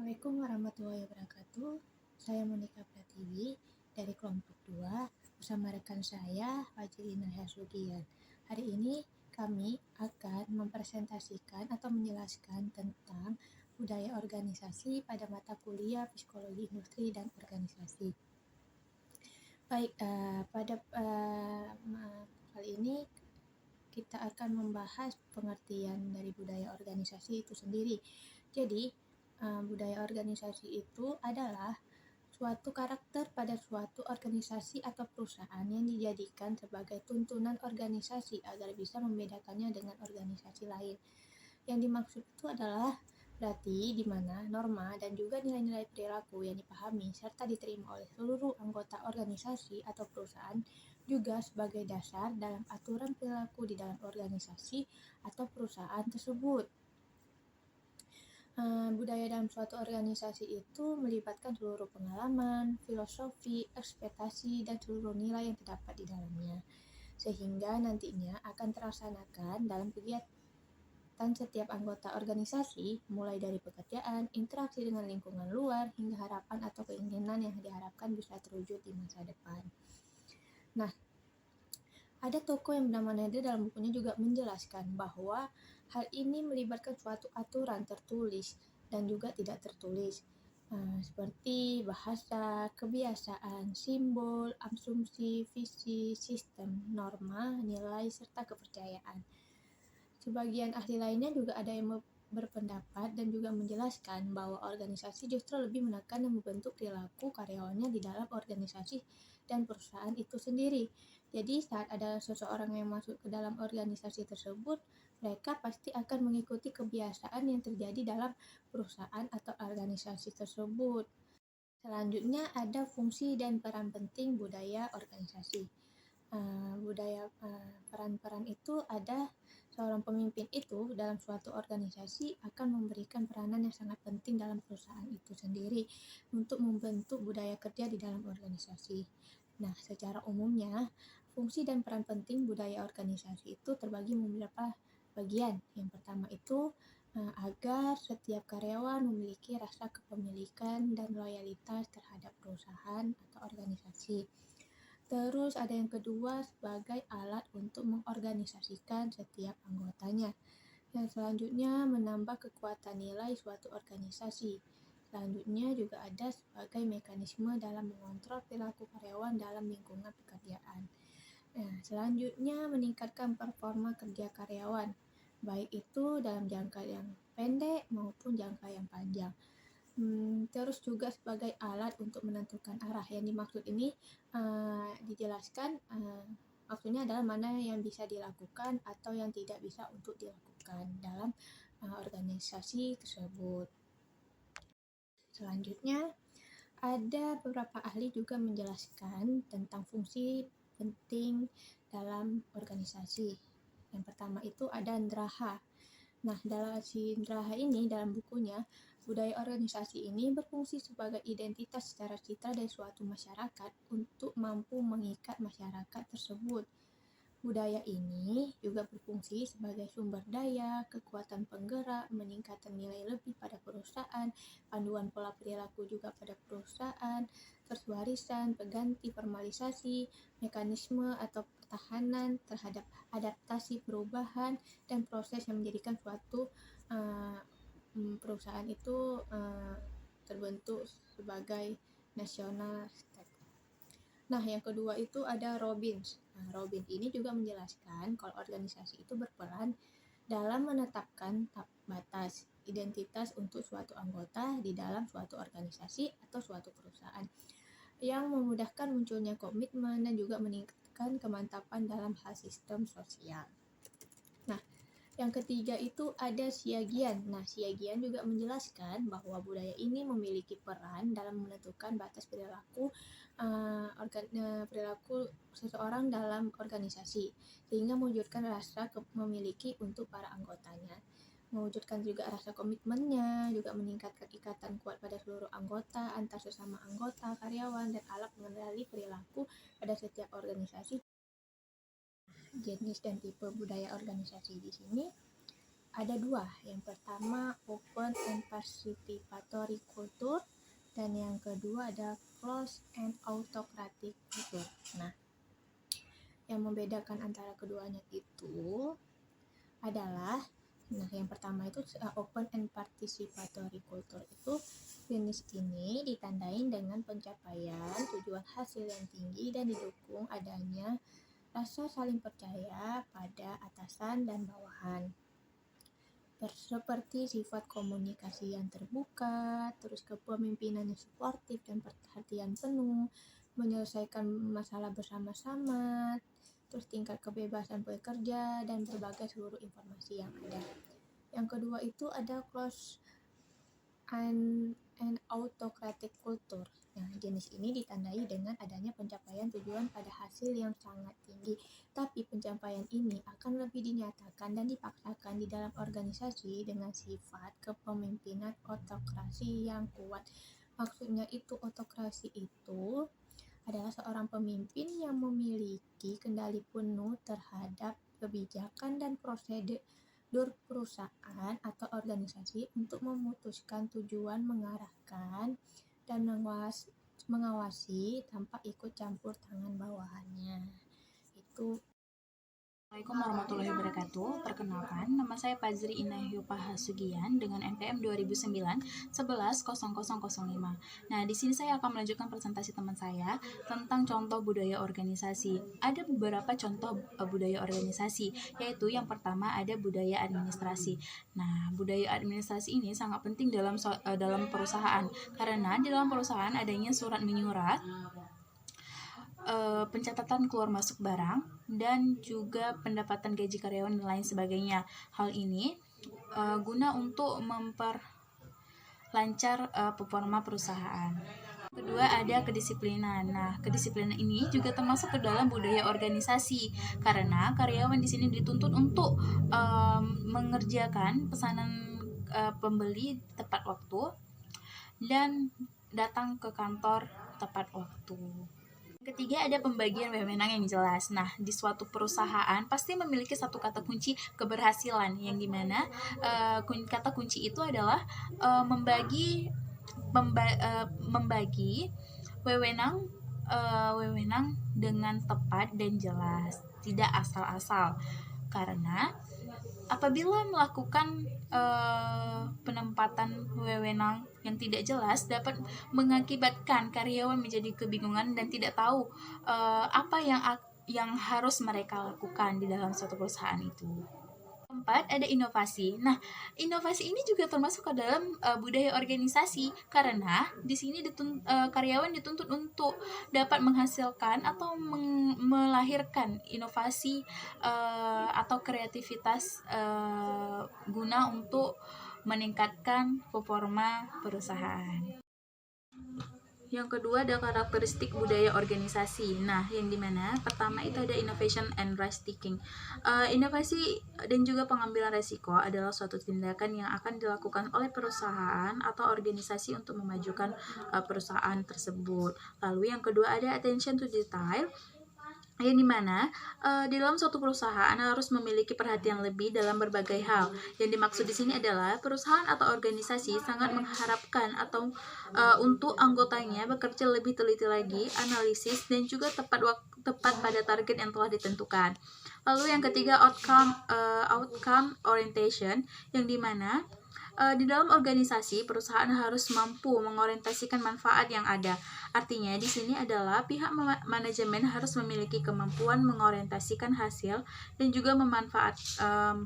Assalamualaikum warahmatullahi wabarakatuh. Saya Monika Pratiwi dari kelompok 2 bersama rekan saya Fajrina Hasugian. Hari ini kami akan mempresentasikan atau menjelaskan tentang budaya organisasi pada mata kuliah Psikologi Industri dan Organisasi. Baik, pada kali ini kita akan membahas pengertian dari budaya organisasi itu sendiri. Jadi, budaya organisasi itu adalah suatu karakter pada suatu organisasi atau perusahaan yang dijadikan sebagai tuntunan organisasi agar bisa membedakannya dengan organisasi lain. Yang dimaksud itu adalah berarti di mana norma dan juga nilai-nilai perilaku yang dipahami serta diterima oleh seluruh anggota organisasi atau perusahaan juga sebagai dasar dalam aturan perilaku di dalam organisasi atau perusahaan tersebut. Budaya dalam suatu organisasi itu melibatkan seluruh pengalaman, filosofi, ekspektasi, dan seluruh nilai yang terdapat di dalamnya, sehingga nantinya akan terlaksanakan dalam kegiatan setiap anggota organisasi, mulai dari pekerjaan, interaksi dengan lingkungan luar, hingga harapan atau keinginan yang diharapkan bisa terwujud di masa depan. Nah, ada tokoh yang bernama Nader dalam bukunya juga menjelaskan bahwa hal ini melibatkan suatu aturan tertulis dan juga tidak tertulis, seperti bahasa, kebiasaan, simbol, asumsi, visi, sistem, norma, nilai, serta kepercayaan. Sebagian ahli lainnya juga ada yang berpendapat dan juga menjelaskan bahwa organisasi justru lebih menekan dan membentuk perilaku karyawannya di dalam organisasi dan perusahaan itu sendiri. Jadi saat ada seseorang yang masuk ke dalam organisasi tersebut, mereka pasti akan mengikuti kebiasaan yang terjadi dalam perusahaan atau organisasi tersebut. Selanjutnya ada fungsi dan peran penting budaya organisasi. Peran-peran itu ada seorang pemimpin itu dalam suatu organisasi akan memberikan peranan yang sangat penting dalam perusahaan itu sendiri untuk membentuk budaya kerja di dalam organisasi. Nah, secara umumnya, fungsi dan peran penting budaya organisasi itu terbagi beberapa bagian. Yang pertama itu agar setiap karyawan memiliki rasa kepemilikan dan loyalitas terhadap perusahaan atau organisasi. Terus ada yang kedua sebagai alat untuk mengorganisasikan setiap anggotanya. Yang selanjutnya menambah kekuatan nilai suatu organisasi. Selanjutnya juga ada sebagai mekanisme dalam mengontrol perilaku karyawan dalam lingkungan pekerjaan. Nah, selanjutnya meningkatkan performa kerja karyawan, baik itu dalam jangka yang pendek maupun jangka yang panjang. Terus juga sebagai alat untuk menentukan arah. Yang dimaksud ini dijelaskan maksudnya adalah mana yang bisa dilakukan atau yang tidak bisa untuk dilakukan dalam organisasi tersebut. Selanjutnya ada beberapa ahli juga menjelaskan tentang fungsi penting dalam organisasi. Yang pertama itu ada Ndraha. Nah, dalam si Ndraha ini dalam bukunya, budaya organisasi ini berfungsi sebagai identitas secara citra dari suatu masyarakat untuk mampu mengikat masyarakat tersebut. Budaya ini juga berfungsi sebagai sumber daya, kekuatan penggerak, meningkatkan nilai lebih pada perusahaan, panduan pola perilaku juga pada perusahaan, terus warisan, pengganti, formalisasi, mekanisme atau pertahanan terhadap adaptasi perubahan, dan proses yang menjadikan suatu perusahaan itu terbentuk sebagai national state. Nah, yang kedua itu ada Robbins. Robbins ini juga menjelaskan kalau organisasi itu berperan dalam menetapkan batas identitas untuk suatu anggota di dalam suatu organisasi atau suatu perusahaan yang memudahkan munculnya komitmen dan juga meningkatkan kemantapan dalam hal sistem sosial. Nah, yang ketiga itu ada Siagian. Nah, Siagian juga menjelaskan bahwa budaya ini memiliki peran dalam menentukan batas perilaku perilaku seseorang dalam organisasi, sehingga mewujudkan rasa memiliki untuk para anggotanya. Mewujudkan juga rasa komitmennya, juga meningkatkan ikatan kuat pada seluruh anggota, antar sesama anggota, karyawan, dan alat mengendali perilaku pada setiap organisasi. Jenis dan tipe budaya organisasi di sini ada dua. Yang pertama open and participatory culture, dan yang kedua ada closed and autocratic culture. Nah, yang membedakan antara keduanya itu adalah, yang pertama itu open and participatory culture itu, jenis ini ditandai dengan pencapaian tujuan hasil yang tinggi dan didukung adanya rasa saling percaya pada atasan dan bawahan, seperti sifat komunikasi yang terbuka, terus kepemimpinan yang suportif dan perhatian penuh, menyelesaikan masalah bersama-sama, terus tingkat kebebasan bekerja, dan berbagai seluruh informasi yang ada. Yang kedua itu ada close and autocratic culture. Nah, jenis ini ditandai dengan adanya pencapaian tujuan pada hasil yang sangat tinggi, tapi pencapaian ini akan lebih dinyatakan dan dipaksakan di dalam organisasi dengan sifat kepemimpinan autokrasi yang kuat. Maksudnya itu, autokrasi itu adalah seorang pemimpin yang memiliki kendali penuh terhadap kebijakan dan prosedur perusahaan atau organisasi untuk memutuskan tujuan, mengarahkan, dan mengawasi tanpa ikut campur tangan bawahannya. Itu. Assalamualaikum warahmatullahi wabarakatuh. Perkenalkan, nama saya Pazri Inahyu Pahasugian dengan NPM 2009 110005. Nah, di sini saya akan melanjutkan presentasi teman saya tentang contoh budaya organisasi. Ada beberapa contoh budaya organisasi, yaitu yang pertama ada budaya administrasi. Nah, budaya administrasi ini sangat penting dalam perusahaan, karena di dalam perusahaan adanya surat menyurat, pencatatan keluar masuk barang, dan juga pendapatan gaji karyawan dan lain sebagainya. Hal ini guna untuk memperlancar performa perusahaan. Kedua ada kedisiplinan. Nah, kedisiplinan ini juga termasuk ke dalam budaya organisasi, karena karyawan di sini dituntut untuk mengerjakan pesanan pembeli tepat waktu dan datang ke kantor tepat waktu. Ketiga ada pembagian wewenang yang jelas. Nah, di suatu perusahaan pasti memiliki satu kata kunci keberhasilan, yang dimana kata kunci itu adalah membagi wewenang dengan tepat dan jelas, tidak asal-asal. Karena apabila melakukan penempatan wewenang yang tidak jelas dapat mengakibatkan karyawan menjadi kebingungan dan tidak tahu apa yang harus mereka lakukan di dalam suatu perusahaan itu. Keempat, ada inovasi. Nah, inovasi ini juga termasuk ke dalam budaya organisasi, karena di sini karyawan dituntut untuk dapat menghasilkan atau melahirkan inovasi atau kreativitas guna untuk meningkatkan performa perusahaan. Yang kedua ada karakteristik budaya organisasi. Nah, yang dimana pertama itu ada innovation and risk taking. Inovasi dan juga pengambilan resiko adalah suatu tindakan yang akan dilakukan oleh perusahaan atau organisasi untuk memajukan perusahaan tersebut. Lalu yang kedua ada attention to detail, yang dimana di dalam suatu perusahaan harus memiliki perhatian lebih dalam berbagai hal. Yang dimaksud di sini adalah perusahaan atau organisasi sangat mengharapkan atau untuk anggotanya bekerja lebih teliti lagi, analisis, dan juga tepat pada target yang telah ditentukan. Lalu yang ketiga outcome orientation, yang dimana di dalam organisasi, perusahaan harus mampu mengorientasikan manfaat yang ada. Artinya, di sini adalah pihak manajemen harus memiliki kemampuan mengorientasikan hasil dan juga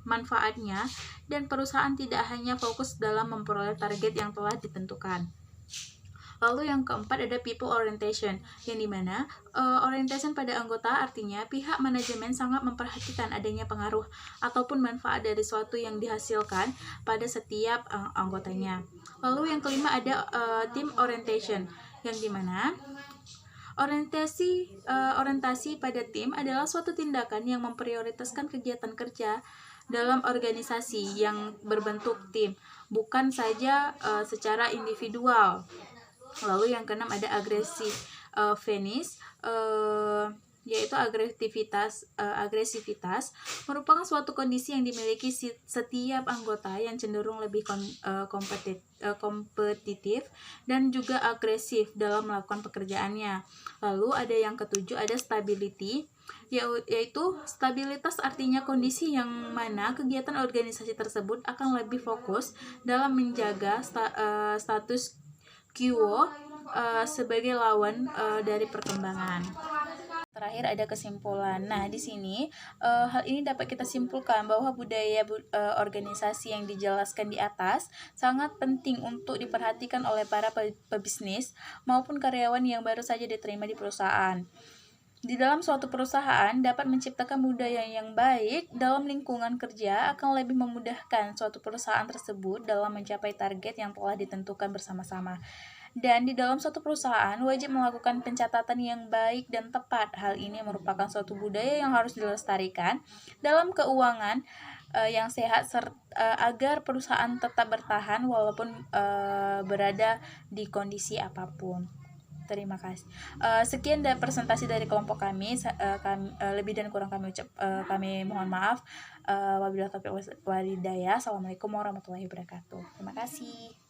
manfaatnya, dan perusahaan tidak hanya fokus dalam memperoleh target yang telah ditentukan. Lalu yang keempat ada people orientation, yang dimana orientation pada anggota artinya pihak manajemen sangat memperhatikan adanya pengaruh ataupun manfaat dari suatu yang dihasilkan pada setiap anggotanya. Lalu yang kelima ada team orientation, yang dimana orientasi pada tim adalah suatu tindakan yang memprioritaskan kegiatan kerja dalam organisasi yang berbentuk tim, bukan saja secara individual. Lalu yang keenam ada agresif Venice, yaitu agresivitas merupakan suatu kondisi yang dimiliki setiap anggota yang cenderung lebih kompetitif dan juga agresif dalam melakukan pekerjaannya. Lalu ada yang ketujuh, ada stability, yaitu stabilitas artinya kondisi yang mana kegiatan organisasi tersebut akan lebih fokus dalam menjaga status quo sebagai lawan dari perkembangan. Terakhir ada kesimpulan. Nah, di sini hal ini dapat kita simpulkan bahwa budaya organisasi yang dijelaskan di atas sangat penting untuk diperhatikan oleh para pebisnis maupun karyawan yang baru saja diterima di perusahaan. Di dalam suatu perusahaan dapat menciptakan budaya yang baik dalam lingkungan kerja akan lebih memudahkan suatu perusahaan tersebut dalam mencapai target yang telah ditentukan bersama-sama. Dan di dalam suatu perusahaan wajib melakukan pencatatan yang baik dan tepat. Hal ini merupakan suatu budaya yang harus dilestarikan dalam keuangan yang sehat agar perusahaan tetap bertahan walaupun berada di kondisi apapun. Terima kasih. Sekian presentasi dari kelompok kami. Lebih dan kurang kami mohon maaf. Wabillahi taufiq wal hidayah. Assalamualaikum warahmatullahi wabarakatuh. Terima kasih.